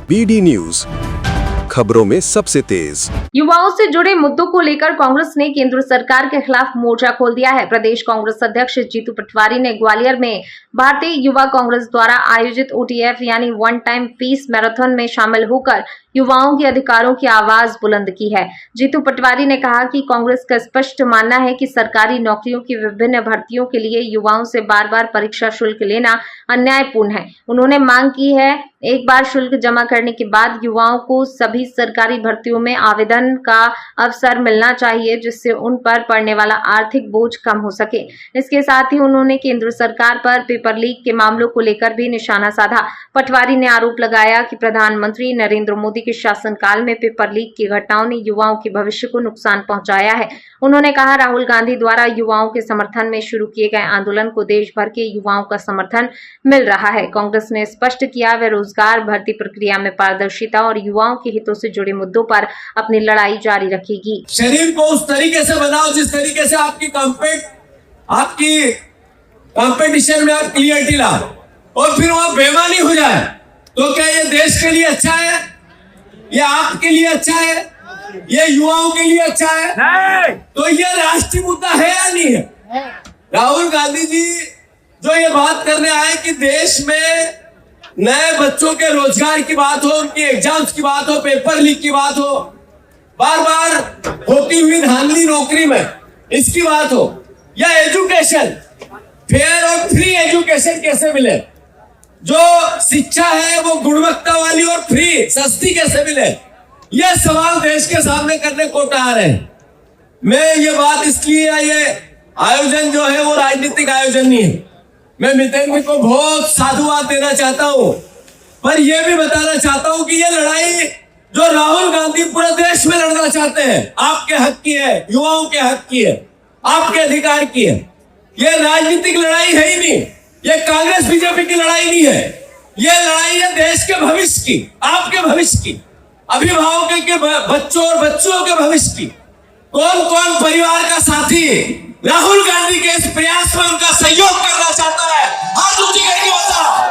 BD news, खबरों में सबसे तेज। युवाओं से जुड़े मुद्दों को लेकर कांग्रेस ने केंद्र सरकार के खिलाफ मोर्चा खोल दिया है। प्रदेश कांग्रेस अध्यक्ष जीतू पटवारी ने ग्वालियर में भारतीय युवा कांग्रेस द्वारा आयोजित OTF यानी वन टाइम पीस मैराथन में शामिल होकर युवाओं के अधिकारों की आवाज बुलंद की है। जीतू पटवारी ने कहा कि कांग्रेस का स्पष्ट मानना है कि सरकारी नौकरियों की विभिन्न भर्तियों के लिए युवाओं से बार-बार परीक्षा शुल्क लेना अन्यायपूर्ण है। उन्होंने मांग की है एक बार शुल्क जमा करने के बाद युवाओं को सभी सरकारी भर्तियों में आवेदन का अवसर मिलना चाहिए, जिससे उन पर पड़ने वाला आर्थिक बोझ कम हो सके। इसके साथ ही उन्होंने केंद्र सरकार पर पेपर लीक के मामलों को लेकर भी निशाना साधा। पटवारी ने आरोप लगाया कि प्रधानमंत्री नरेंद्र मोदी के शासनकाल में पेपर लीक की घटनाओं ने युवाओं के भविष्य को नुकसान पहुंचाया है। उन्होंने कहा राहुल गांधी द्वारा युवाओं के समर्थन में शुरू किए गए आंदोलन को देश भर के युवाओं का समर्थन मिल रहा है। कांग्रेस ने स्पष्ट किया वह रोजगार भर्ती प्रक्रिया में पारदर्शिता और युवाओं के हितों से जुड़े मुद्दों पर अपनी लड़ाई जारी रखेगी। शरीर को उस तरीके से बनाओ जिस तरीके से आपकी कंपटीशन में आप क्लियरिटी लाओ, और फिर वो बेईमानी हो जाए तो क्या ये देश के लिए अच्छा है? ये आपके लिए अच्छा है? ये युवाओं के लिए अच्छा है? नहीं। तो ये राष्ट्रीय मुद्दा है या नहीं है? राहुल गांधी जी जो ये बात करने आए कि देश में नए बच्चों के रोजगार की बात हो, उनकी एग्जाम्स की बात हो, पेपर लीक की बात हो, बार बार होती हुई धांधली नौकरी में इसकी बात हो, या एजुकेशन फेयर और फ्री एजुकेशन कैसे मिले, जो शिक्षा है वो गुणवत्ता वाली और फ्री सस्ती कैसे मिले, ये सवाल देश के सामने करने को आ रहे हैं। मैं ये बात इसलिए, ये आयोजन जो है वो राजनीतिक आयोजन नहीं है। मैं मितेंद्र को बहुत साधुवाद देना चाहता हूं, पर यह भी बताना चाहता हूं कि ये लड़ाई जो राहुल गांधी पूरे देश में लड़ना चाहते हैं आपके हक की है, युवाओं के हक की है, आपके अधिकार की है। ये राजनीतिक लड़ाई है ही नहीं, ये कांग्रेस बीजेपी की लड़ाई नहीं है। ये लड़ाई है देश के भविष्य की, आपके भविष्य की, अभिभावकों के बच्चों और बच्चों के भविष्य की। कौन कौन परिवार का साथी राहुल गांधी के इस प्रयास में उनका सहयोग करना चाहता है? हाथ ऊंची करके बताओ।